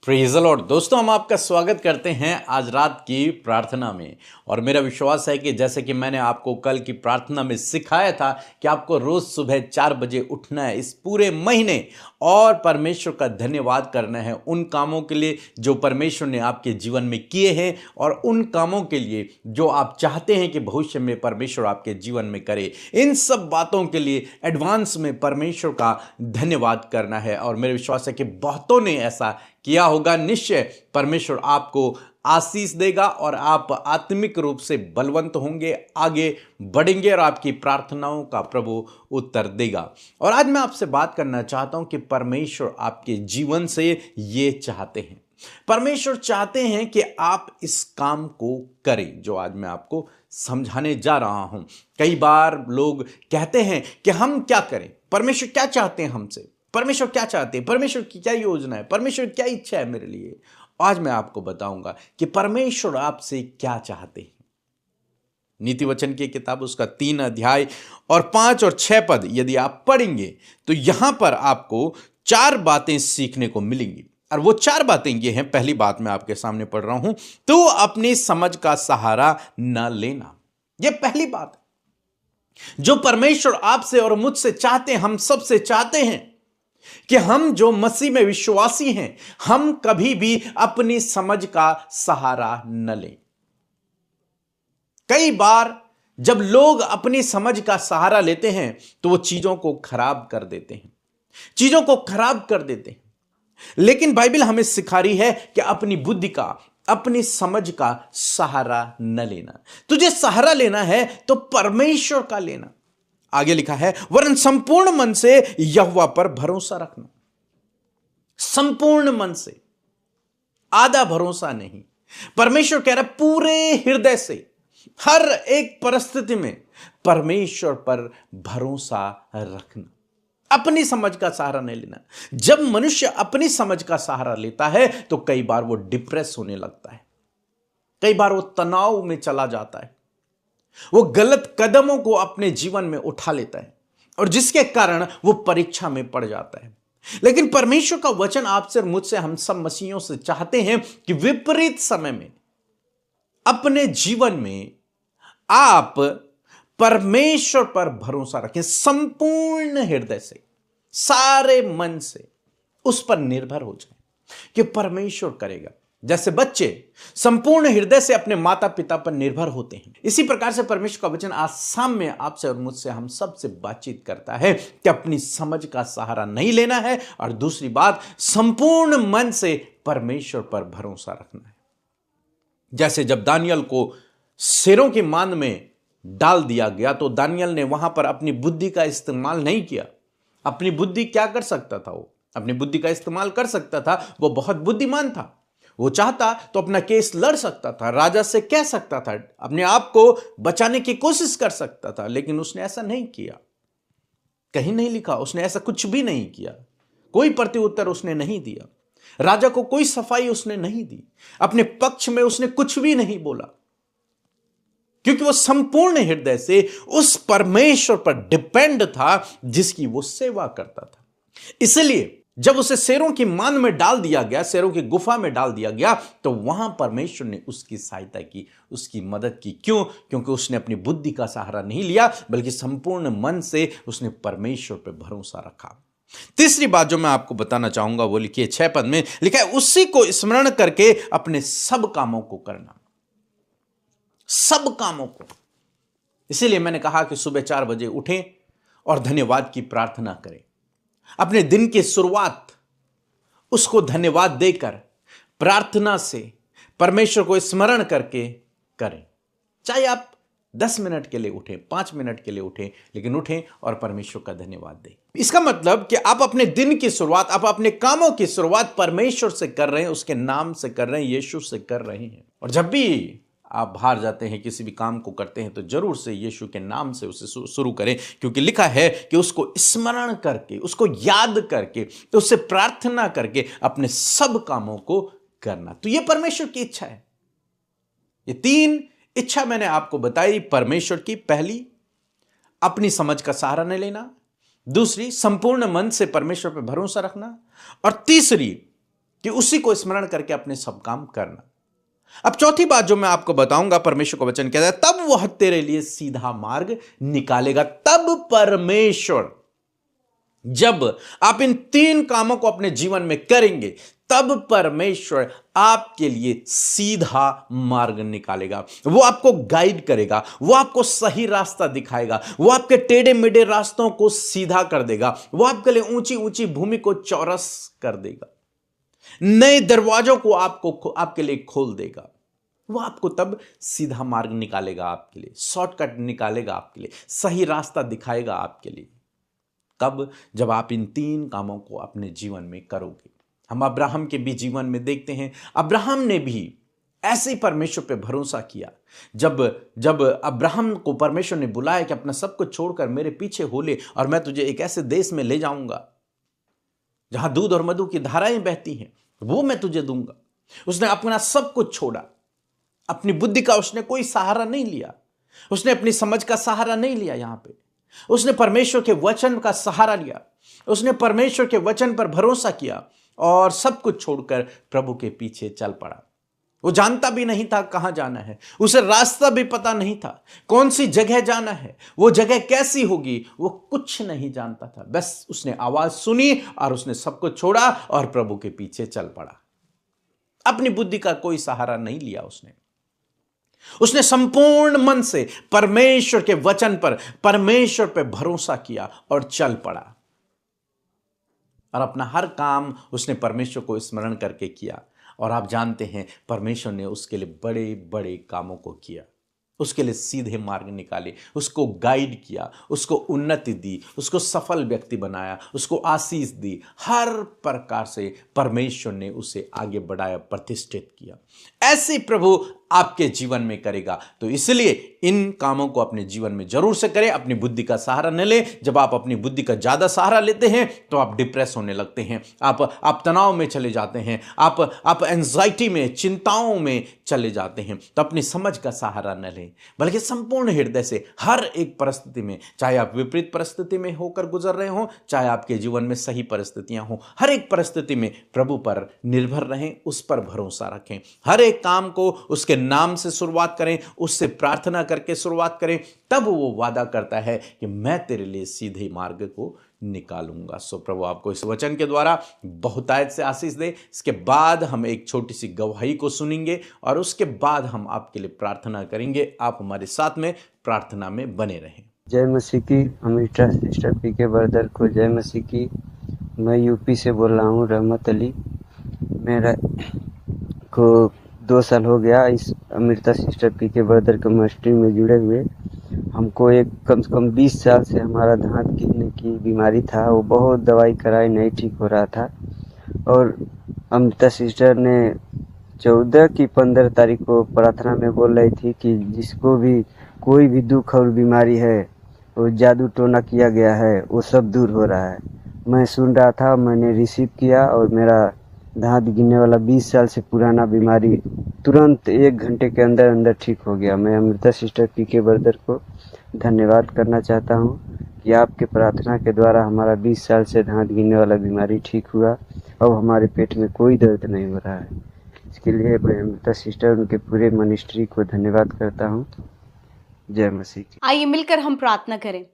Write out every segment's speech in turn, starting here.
Praise the Lord. दोस्तों, हम आपका स्वागत करते हैं आज रात की प्रार्थना में। और मेरा विश्वास है कि जैसे कि मैंने आपको कल की प्रार्थना में सिखाया था कि आपको रोज़ सुबह 4 बजे उठना है इस पूरे महीने और परमेश्वर का धन्यवाद करना है उन कामों के लिए जो परमेश्वर ने आपके जीवन में किए हैं और उन कामों के लिए जो आप चाहते हैं कि भविष्य में परमेश्वर आपके जीवन में करे। इन सब बातों के लिए एडवांस में परमेश्वर का धन्यवाद करना है। और मेरा विश्वास है कि बहुतों ने ऐसा किया होगा। निश्चय परमेश्वर आपको आशीष देगा और आप आत्मिक रूप से बलवंत होंगे, आगे बढ़ेंगे और आपकी प्रार्थनाओं का प्रभु उत्तर देगा। और आज मैं आपसे बात करना चाहता हूं कि परमेश्वर आपके जीवन से ये चाहते हैं। परमेश्वर चाहते हैं कि आप इस काम को करें जो आज मैं आपको समझाने जा रहा हूं। कई बार लोग कहते हैं कि हम क्या करें, परमेश्वर क्या चाहते हैं हमसे, परमेश्वर क्या चाहते हैं, परमेश्वर की क्या योजना है, परमेश्वर क्या इच्छा है मेरे लिए। आज मैं आपको बताऊंगा कि परमेश्वर आपसे क्या चाहते हैं। नीति वचन की किताब उसका 3 अध्याय और 5 और 6 पद यदि आप पढ़ेंगे तो यहां पर आपको 4 बातें सीखने को मिलेंगी। और वो 4 बातें ये हैं। पहली बात मैं आपके सामने पढ़ रहा हूं, तो अपनी समझ का सहारा न लेना। यह पहली बात है जो परमेश्वर आपसे और मुझसे चाहते हैं, हम सबसे चाहते हैं कि हम जो मसीह में विश्वासी हैं, हम कभी भी अपनी समझ का सहारा न लें। कई बार जब लोग अपनी समझ का सहारा लेते हैं तो वो चीजों को खराब कर देते हैं, चीजों को खराब कर देते हैं। लेकिन बाइबल हमें सिखा रही है कि अपनी बुद्धि का, अपनी समझ का सहारा न लेना। तुझे सहारा लेना है तो परमेश्वर का लेना। आगे लिखा है, वरन संपूर्ण मन से यहोवा पर भरोसा रखना। संपूर्ण मन से, आधा भरोसा नहीं। परमेश्वर कह रहा है पूरे हृदय से, हर एक परिस्थिति में परमेश्वर पर भरोसा रखना, अपनी समझ का सहारा नहीं लेना। जब मनुष्य अपनी समझ का सहारा लेता है तो कई बार वो डिप्रेस होने लगता है, कई बार वो तनाव में चला जाता है, वो गलत कदमों को अपने जीवन में उठा लेता है और जिसके कारण वो परीक्षा में पड़ जाता है। लेकिन परमेश्वर का वचन आपसे और मुझसे, हम सब मसीहियों से चाहते हैं कि विपरीत समय में अपने जीवन में आप परमेश्वर पर भरोसा रखें, संपूर्ण हृदय से, सारे मन से उस पर निर्भर हो जाए कि परमेश्वर करेगा। जैसे बच्चे संपूर्ण हृदय से अपने माता पिता पर निर्भर होते हैं, इसी प्रकार से परमेश्वर का वचन आज शाम में आपसे और मुझसे, हम सबसे बातचीत करता है कि अपनी समझ का सहारा नहीं लेना है और दूसरी बात, संपूर्ण मन से परमेश्वर पर भरोसा रखना है। जैसे जब दानियल को शेरों की मान में डाल दिया गया तो दानियल ने वहां पर अपनी बुद्धि का इस्तेमाल नहीं किया। अपनी बुद्धि क्या कर सकता था? वो अपनी बुद्धि का इस्तेमाल कर सकता था, वो बहुत बुद्धिमान था। वो चाहता तो अपना केस लड़ सकता था, राजा से कह सकता था, अपने आप को बचाने की कोशिश कर सकता था, लेकिन उसने ऐसा नहीं किया। कहीं नहीं लिखा, उसने ऐसा कुछ भी नहीं किया। कोई प्रत्युत्तर उसने नहीं दिया, राजा को कोई सफाई उसने नहीं दी, अपने पक्ष में उसने कुछ भी नहीं बोला, क्योंकि वो संपूर्ण हृदय से उस परमेश्वर पर डिपेंड था जिसकी वो सेवा करता था। इसलिए जब उसे शेरों की मान में डाल दिया गया, शेरों की गुफा में डाल दिया गया, तो वहां परमेश्वर ने उसकी सहायता की, उसकी मदद की। क्यों? क्योंकि उसने अपनी बुद्धि का सहारा नहीं लिया, बल्कि संपूर्ण मन से उसने परमेश्वर पर भरोसा रखा। तीसरी बात जो मैं आपको बताना चाहूंगा वो लिखिए 6 पद में लिखा है, उसी को स्मरण करके अपने सब कामों को करना। सब कामों को। इसीलिए मैंने कहा कि सुबह 4 बजे उठें और धन्यवाद की प्रार्थना करें। अपने दिन की शुरुआत उसको धन्यवाद देकर, प्रार्थना से, परमेश्वर को स्मरण करके करें। चाहे आप 10 मिनट के लिए उठें, 5 मिनट के लिए उठें, लेकिन उठें और परमेश्वर का धन्यवाद दें। इसका मतलब कि आप अपने दिन की शुरुआत, आप अपने कामों की शुरुआत परमेश्वर से कर रहे हैं, उसके नाम से कर रहे हैं, यीशु से कर रहे हैं। और जब भी आप बाहर जाते हैं, किसी भी काम को करते हैं, तो जरूर से यीशु के नाम से उसे शुरू करें, क्योंकि लिखा है कि उसको स्मरण करके, उसको याद करके, तो उससे प्रार्थना करके अपने सब कामों को करना। तो यह परमेश्वर की इच्छा है। ये 3 इच्छा मैंने आपको बताई परमेश्वर की। पहली, अपनी समझ का सहारा नहीं लेना। दूसरी, संपूर्ण मन से परमेश्वर पर भरोसा रखना। और तीसरी, कि उसी को स्मरण करके अपने सब काम करना। अब चौथी बात जो मैं आपको बताऊंगा, परमेश्वर का वचन कहता है तब वह तेरे लिए सीधा मार्ग निकालेगा। तब परमेश्वर, जब आप इन 3 कामों को अपने जीवन में करेंगे, तब परमेश्वर आपके लिए सीधा मार्ग निकालेगा। वो आपको गाइड करेगा, वो आपको सही रास्ता दिखाएगा, वो आपके टेढ़े मेढ़े रास्तों को सीधा कर देगा, वो आपके लिए ऊंची ऊंची भूमि को चौरस कर देगा, नए दरवाजों को आपके लिए खोल देगा। वो आपको तब सीधा मार्ग निकालेगा, आपके लिए शॉर्टकट निकालेगा, आपके लिए सही रास्ता दिखाएगा आपके लिए। कब? जब आप इन 3 कामों को अपने जीवन में करोगे। हम अब्राहम के भी जीवन में देखते हैं, अब्राहम ने भी ऐसे ही परमेश्वर पे भरोसा किया। जब अब्राहम को परमेश्वर ने बुलाया कि अपना सब कुछ छोड़कर मेरे पीछे हो ले और मैं तुझे एक ऐसे देश में ले जाऊंगा जहां दूध और मधु की धाराएं बहती हैं, वो मैं तुझे दूंगा। उसने अपना सब कुछ छोड़ा। अपनी बुद्धि का उसने कोई सहारा नहीं लिया, उसने अपनी समझ का सहारा नहीं लिया। यहां पे उसने परमेश्वर के वचन का सहारा लिया, उसने परमेश्वर के वचन पर भरोसा किया और सब कुछ छोड़कर प्रभु के पीछे चल पड़ा। वो जानता भी नहीं था कहां जाना है, उसे रास्ता भी पता नहीं था, कौन सी जगह जाना है, वो जगह कैसी होगी, वो कुछ नहीं जानता था। बस उसने आवाज सुनी और उसने सब कुछ छोड़ा और प्रभु के पीछे चल पड़ा। अपनी बुद्धि का कोई सहारा नहीं लिया उसने संपूर्ण मन से परमेश्वर के वचन पर, परमेश्वर पर भरोसा किया और चल पड़ा। और अपना हर काम उसने परमेश्वर को स्मरण करके किया। और आप जानते हैं परमेश्वर ने उसके लिए बड़े बड़े कामों को किया, उसके लिए सीधे मार्ग निकाले, उसको गाइड किया, उसको उन्नति दी, उसको सफल व्यक्ति बनाया, उसको आशीष दी। हर प्रकार से परमेश्वर ने उसे आगे बढ़ाया, प्रतिष्ठित किया। ऐसे प्रभु आपके जीवन में करेगा। तो इसलिए इन कामों को अपने जीवन में जरूर से करें। अपनी बुद्धि का सहारा न ले। जब आप अपनी बुद्धि का ज्यादा सहारा लेते हैं तो आप डिप्रेस होने लगते हैं, आप तनाव में चले जाते हैं, आप एंजाइटी में, चिंताओं में चले जाते हैं। तो अपनी समझ का सहारा न लें, बल्कि संपूर्ण हृदय से हर एक परिस्थिति में, चाहे आप विपरीत परिस्थिति में होकर गुजर रहे हो, चाहे आपके जीवन में सही परिस्थितियां हो, हर एक परिस्थिति में प्रभु पर निर्भर रहें, उस पर भरोसा रखें। हर एक काम को उसके नाम से शुरुआत करें, उससे प्रार्थना करके शुरुआत करें। तब वो वादा करता है कि मैं तेरे लिए सीधे मार्ग को निकालूंगा। सो प्रभु आपको इस वचन के द्वारा बहुतायत से आशीष दे। इसके बाद हम एक छोटी सी गवाही को सुनेंगे और उसके बाद हम आपके लिए प्रार्थना करेंगे। आप हमारे साथ में प्रार्थना में बने रहें। जय मसीह की। अमिता सिस्टर पीके बर्दर को जय मसीह की। मैं यूपी से बोल रहा हूँ, रहमत अली। मेरा को 2 साल हो गया इस अमृता सिस्टर पीके बर्दर के मिनिस्ट्री में जुड़े हुए। हमको एक कम से कम 20 साल से हमारा दांत गिरने की बीमारी था। वो बहुत दवाई कराई, नहीं ठीक हो रहा था। और अमृता सिस्टर ने 14 की 15 तारीख को प्रार्थना में बोल रही थी कि जिसको भी कोई भी दुख और बीमारी है, वो जादू टोना किया गया है, वो सब दूर हो रहा है। मैं सुन रहा था, मैंने रिसीव किया और मेरा दांत गिरने वाला 20 साल से पुराना बीमारी तुरंत 1 घंटे के अंदर अंदर ठीक हो गया। मैं अमृता सिस्टर पीके बर्दर को धन्यवाद करना चाहता हूँ कि आपके प्रार्थना के द्वारा हमारा 20 साल से दांत गिरने वाला बीमारी ठीक हुआ। अब हमारे पेट में कोई दर्द नहीं हो रहा है। इसके लिए मैं अमृता सिस्टर, उनके पूरे मिनिस्ट्री को धन्यवाद करता हूँ। जय मसीह की। आइए मिलकर हम प्रार्थना करें।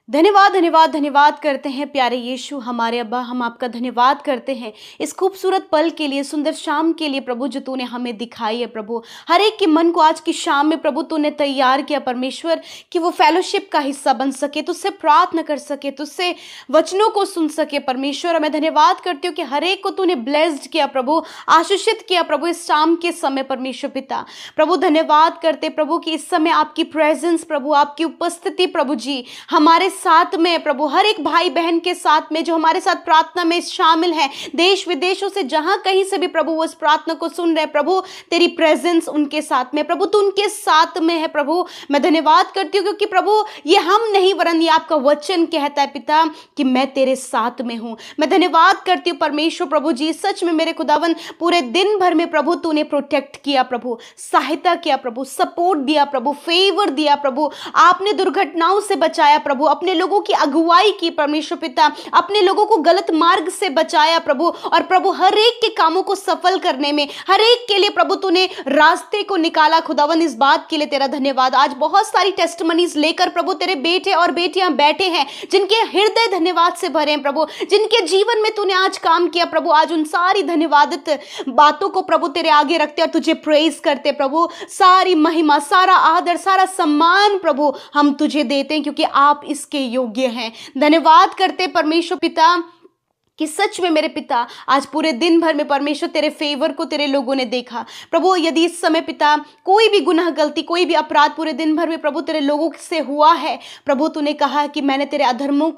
धन्यवाद धन्यवाद धन्यवाद करते हैं प्यारे यीशु हमारे अब्बा, हम आपका धन्यवाद करते हैं इस खूबसूरत पल के लिए, सुंदर शाम के लिए प्रभु, जो तूने हमें दिखाई है प्रभु। हर एक के मन को आज की शाम में प्रभु तूने तैयार किया परमेश्वर, कि वो फेलोशिप का हिस्सा बन सके, तुझसे प्रार्थना कर सके, तुझसे वचनों को सुन सके परमेश्वर। मैं धन्यवाद करती हूँ कि हर एक को तूने ब्लेस्ड किया प्रभु, आशीषित किया प्रभु इस शाम के समय परमेश्वर पिता। प्रभु धन्यवाद करते प्रभु कि इस समय आपकी प्रेजेंस प्रभु, आपकी उपस्थिति प्रभु जी हमारे साथ में प्रभु, हर एक भाई बहन के साथ में जो हमारे साथ प्रार्थना में शामिल हैं, देश विदेशों से जहां कहीं से भी प्रभु वो इस प्रार्थना को सुन रहे प्रभु, तेरी प्रेजेंस उनके साथ में प्रभु, तू उनके साथ में है प्रभु। मैं धन्यवाद करती हूँ क्योंकि प्रभु ये हम नहीं वरन ये आपका वचन कहता है पिता कि मैं तेरे साथ में हूं। मैं धन्यवाद करती हूँ परमेश्वर प्रभु जी, सच में मेरे खुदावन पूरे दिन भर में प्रभु तूने प्रोटेक्ट किया प्रभु, सहायता किया प्रभु, सपोर्ट दिया प्रभु, फेवर दिया प्रभु, आपने दुर्घटनाओं से बचाया प्रभु, अपने लोगों की अगुवाई की परमेश्वर पिता, अपने लोगों को गलत मार्ग से बचाया प्रभु, और प्रभु हर एक के कामों को सफल करने में, हर एक के लिए प्रभु तूने रास्ते को निकाला। खुदावन इस बात के लिए तेरा धन्यवाद। आज बहुत सारी टेस्टमनीज लेकर प्रभु तेरे बेटे और बेटियां बैठे हैं, जिनके हृदय धन्यवाद से भरे हैं प्रभु, जिनके जीवन में तूने आज काम किया प्रभु। आज उन सारी धन्यवादित बातों को प्रभु तेरे आगे रखते और तुझे प्रेज करते प्रभु। सारी महिमा, सारा आदर, सारा सम्मान प्रभु हम तुझे देते हैं, क्योंकि आप इसके योग्य हैं। धन्यवाद करते परमेश्वर पिता कि सच में मेरे पिता आज पूरे दिन भर में परमेश्वर तेरे फेवर को तेरे लोगों ने देखा प्रभु। यदि इस समय पिता कोई भी गुनाह, गलती, कोई भी अपराध पूरे दिन भर में प्रभु तेरे लोगों से हुआ है प्रभु, तूने कहा कि मैं तेरे अधर्म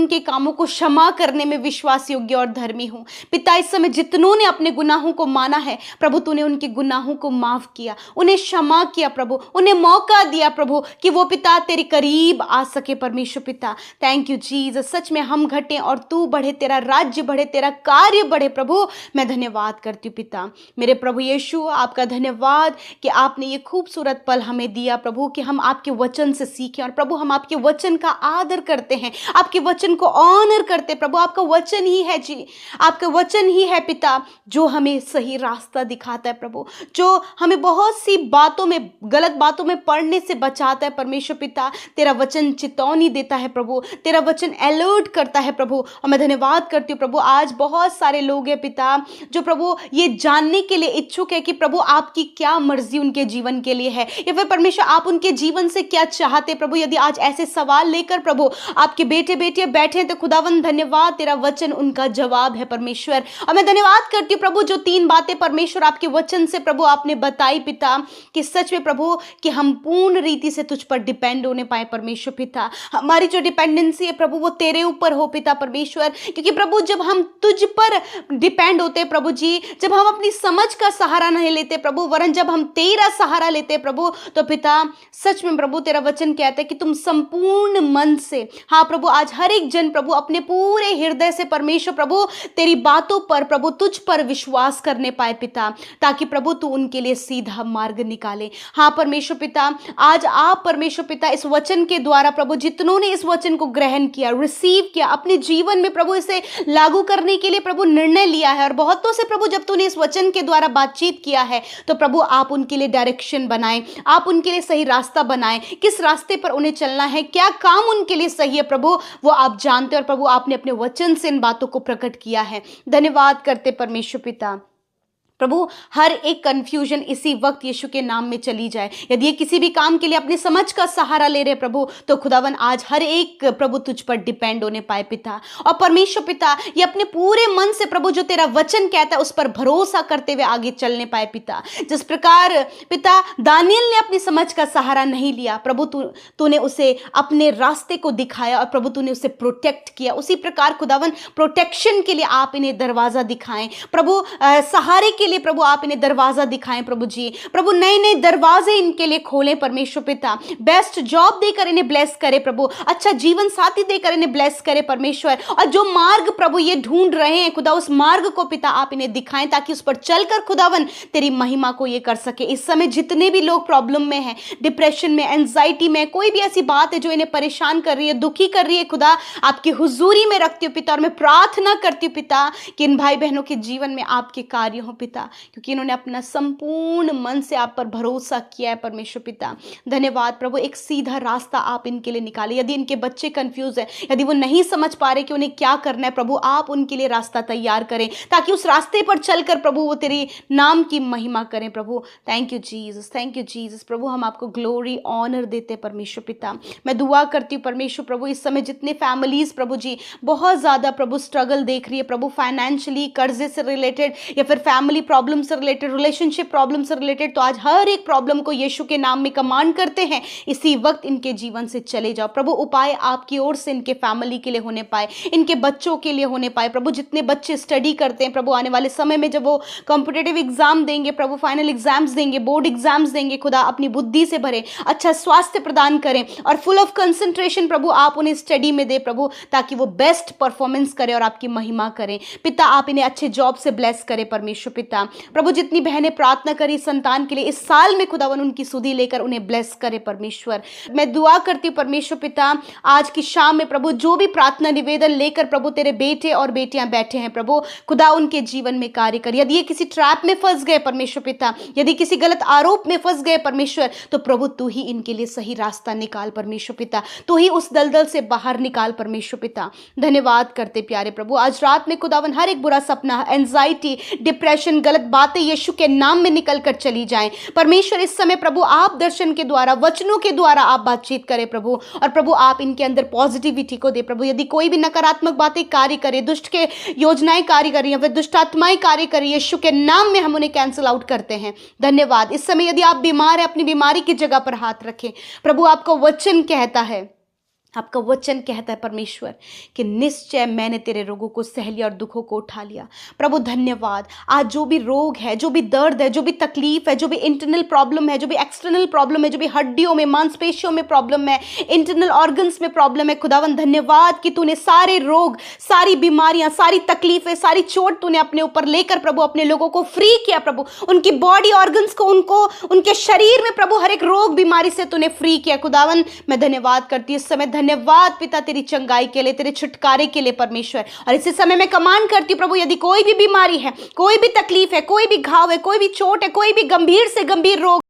के कामों को क्षमा करने में विश्वास योग्य और धर्मी हूँ। पिता इस समय जितनों ने अपने गुनाहों को माना है प्रभु, तूने उनके गुनाहों को माफ किया, उन्हें क्षमा किया प्रभु, उन्हें मौका दिया प्रभु कि वो पिता तेरे करीब आ सके परमेश्वर पिता। Thank you Jesus. सच में हम घटे और तू बढ़े, तेरा राज्य बढ़े, तेरा कार्य बढ़े प्रभु। मैं धन्यवाद करती हूँ पिता। मेरे प्रभु यीशु, आपका धन्यवाद कि आपने ये खूबसूरत पल हमें दिया प्रभु, कि हम आपके वचन से सीखें, और प्रभु हम आपके वचन का आदर करते हैं, आपके वचन को ऑनर करते प्रभु। आपका वचन ही है जी, आपका वचन ही है पिता जो हमें सही रास्ता दिखाता है प्रभु, जो हमें बहुत सी बातों में, गलत बातों में पड़ने से बचाता है परमेश्वर पिता। तेरा वचन चेतावनी देता है प्रभु, तेरा वचन अलर्ट करता है प्रभु। और मैं धन्यवाद करती हूँ प्रभु। आज बहुत सारे लोग हैं पिता जो प्रभु ये जानने के लिए इच्छुक है कि प्रभु आपकी क्या मर्जी उनके जीवन के लिए है, या फिर परमेश्वर आप उनके जीवन से क्या चाहते प्रभु। यदि आज ऐसे सवाल लेकर प्रभु आपके बेटे बेटियां बैठे हैं तो खुदावंद धन्यवाद, तेरा वचन उनका जवाब है परमेश्वर। और मैं धन्यवाद करती हूँ प्रभु जो 3 बातें परमेश्वर आपके वचन से प्रभु आपने बताई पिता, कि सच में प्रभु कि हम पूर्ण रीति से तुझ पर डिपेंड होने पाए परमेश्वर पिता। हमारी जो डिपेंडेंसी है प्रभु वो तेरे ऊपर हो पिता परमेश्वर, क्योंकि प्रभु जब हम तुझ पर डिपेंड होते प्रभु जी, जब हम अपनी समझ का सहारा नहीं लेते प्रभु, वरन जब हम तेरा सहारा लेते प्रभु, तो पिता सच में प्रभु तेरा वचन कहता है कि तुम संपूर्ण मन से, हाँ प्रभु आज हर एक जन प्रभु अपने पूरे हृदय से परमेश्वर प्रभु तेरी बातों पर प्रभु तुझ पर विश्वास करने पाए पिता, ताकि प्रभु तू उनके लिए सीधा मार्ग निकाले। हाँ परमेश्वर पिता, आज आप परमेश्वर पिता इस वचन के द्वारा प्रभु जितनों ने इस वचन को ग्रहण किया, रिसीव किया, अपने जीवन में प्रभु इसे लागू करने के लिए प्रभु निर्णय लिया है, और बहुतों से प्रभु जब तूने इस वचन के द्वारा बातचीत किया है तो प्रभु आप उनके लिए डायरेक्शन बनाएं, आप उनके लिए सही रास्ता बनाएं, किस रास्ते पर उन्हें चलना है, क्या काम उनके लिए सही है प्रभु वो आप जानते हैं, और प्रभु आपने अपने वचन से इन बातों को प्रकट किया है। धन्यवाद करते परमेश्वर पिता। प्रभु हर एक कंफ्यूजन इसी वक्त यीशु के नाम में चली जाए। यदि ये किसी भी काम के लिए अपनी समझ का सहारा ले रहे प्रभु, तो खुदावन आज हर एक प्रभु तुझ पर डिपेंड होने पाए पिता। और परमेश्वर पिता ये अपने पूरे मन से प्रभु जो तेरा वचन कहता है उस पर भरोसा करते हुए आगे चलने पाए पिता। जिस प्रकार पिता दानियल ने अपनी समझ का सहारा नहीं लिया प्रभु, तूने उसे अपने रास्ते को दिखाया और प्रभु तूने उसे प्रोटेक्ट किया, उसी प्रकार खुदावन प्रोटेक्शन के लिए आप इन्हें दरवाजा दिखाएं प्रभु, सहारे के लिए प्रभु आप इन्हें दरवाजा दिखाएं प्रभु जी। प्रभु नए नए दरवाजे इनके लिए खोलें परमेश्वर पिता, बेस्ट जॉब देकर इन्हें ब्लेस करे प्रभु, अच्छा जीवन साथी देकर इन्हें ब्लेस करे परमेश्वर। और जो मार्ग प्रभु ये ढूंढ रहे हैं खुदा, उस मार्ग को पिता आप इन्हें दिखाएं, ताकि उस पर चलकर खुदावन तेरी महिमा को ये कर सके। इस समय जितने भी लोग प्रॉब्लम में हैं, डिप्रेशन में, एंजाइटी में, कोई भी ऐसी बात है जो इन्हें परेशान कर रही है, दुखी कर रही है खुदा, आपकी हुजूरी में रखती हूँ पिता। और मैं प्रार्थना करती हूँ पिता कि इन भाई बहनों के जीवन में आपके कार्य हो पिता, क्योंकि इन्होंने अपना संपूर्ण मन से आप पर भरोसा किया है परमेश्वर पिता। धन्यवाद प्रभु, एक सीधा रास्ता आप इनके लिए निकाले। यदि इनके बच्चे कंफ्यूज है, यदि वो नहीं समझ पा रहे कि उन्हें क्या करना है प्रभु, आप उनके लिए रास्ता तैयार करें, ताकि उस रास्ते पर चलकर प्रभु वो तेरे नाम की महिमा करें प्रभु। Thank you Jesus, thank you Jesus. प्रभु हम आपको ग्लोरी ऑनर देते हैं परमेश्वर पिता। मैं दुआ करती हूँ परमेश्वर प्रभु, इस समय जितने फैमिलीज प्रभु जी बहुत ज्यादा प्रभु स्ट्रगल देख रही है प्रभु, फाइनेंशियली, कर्जे से रिलेटेड या फिर फैमिली प्रॉब्लम से रिलेटेड, रिलेशनशिप प्रॉब्लम से रिलेटेड, तो आज हर एक प्रॉब्लम को यीशु के नाम में कमांड करते हैं, इसी वक्त इनके जीवन से चले जाओ प्रभु। उपाय आपकी ओर से इनके फैमिली के लिए होने पाए, इनके बच्चों के लिए होने पाए प्रभु। जितने बच्चे स्टडी करते हैं प्रभु, आने वाले समय में जब वो कॉम्पिटेटिव एग्जाम देंगे प्रभु, फाइनल एग्जाम्स देंगे, बोर्ड एग्जाम्स देंगे खुदा, अपनी बुद्धि से भरे, अच्छा स्वास्थ्य प्रदान करें और फुल ऑफ कंसंट्रेशन प्रभु आप उन्हें स्टडी में दे प्रभु, ताकि वो बेस्ट परफॉर्मेंस करें और आपकी महिमा करें पिता। आप इन्हें अच्छे जॉब से ब्लेस करें परमेश्वर पिता। पिता। प्रभु जितनी बहनें प्रार्थना करी संतान के लिए इस साल में खुदावन उनकी सुधि लेकर उन्हें ब्लेस करे परमेश्वर। मैं दुआ करती हूँ परमेश्वर पिता, आज की शाम में प्रभु जो भी प्रार्थना निवेदन लेकर प्रभु तेरे बेटे और बेटियां बैठे हैं प्रभु, खुदा उनके जीवन में कार्य कर। यदि ये किसी ट्रैप में फंस गए परमेश्वर पिता, यदि किसी गलत आरोप में फंस गए परमेश्वर, तो प्रभु तू ही इनके लिए सही रास्ता निकाल परमेश्वर पिता, तू ही उस दलदल से बाहर निकाल परमेश्वर पिता। धन्यवाद करते प्यारे प्रभु, आज रात में खुदावन हर एक बुरा सपना, एंजाइटी, डिप्रेशन, गलत बातें यीशु के नाम में निकल कर चली जाएं परमेश्वर। इस समय प्रभु आप दर्शन के द्वारा, वचनों के द्वारा आप बातचीत करें प्रभु, और प्रभु आप इनके अंदर पॉजिटिविटी को दे प्रभु। यदि कोई भी नकारात्मक बातें कार्य करे, दुष्ट के योजनाएं कार्य करें या फिर दुष्ट आत्माएं कार्य करें, यीशु के नाम में हम उन्हें कैंसिल आउट करते हैं। धन्यवाद। इस समय यदि आप बीमार हैं, अपनी बीमारी की जगह पर हाथ रखें प्रभु। आपका वचन कहता है, आपका वचन कहता है परमेश्वर कि निश्चय मैंने तेरे रोगों को सह लिया और दुखों को उठा लिया। प्रभु धन्यवाद। आज जो भी रोग है, जो भी दर्द है, जो भी तकलीफ है, जो भी इंटरनल प्रॉब्लम है, जो भी एक्सटर्नल प्रॉब्लम है, जो भी हड्डियों में, मांसपेशियों में प्रॉब्लम है, इंटरनल ऑर्गन्स में प्रॉब्लम है, खुदावन धन्यवाद कि तूने सारे रोग, सारी बीमारियां, सारी तकलीफें, सारी चोट तूने अपने ऊपर लेकर प्रभु अपने लोगों को फ्री किया प्रभु। उनकी बॉडी ऑर्गन्स को, उनको, उनके शरीर में प्रभु हर एक रोग बीमारी से तूने फ्री किया। खुदावन मैं धन्यवाद करती हूँ इस समय। धन्यवाद पिता तेरी चंगाई के लिए, तेरे छुटकारे के लिए परमेश्वर। और इसी समय मैं कमांड करती हूँ प्रभु, यदि कोई भी बीमारी है, कोई भी तकलीफ है, कोई भी घाव है, कोई भी चोट है, कोई भी गंभीर से गंभीर रोग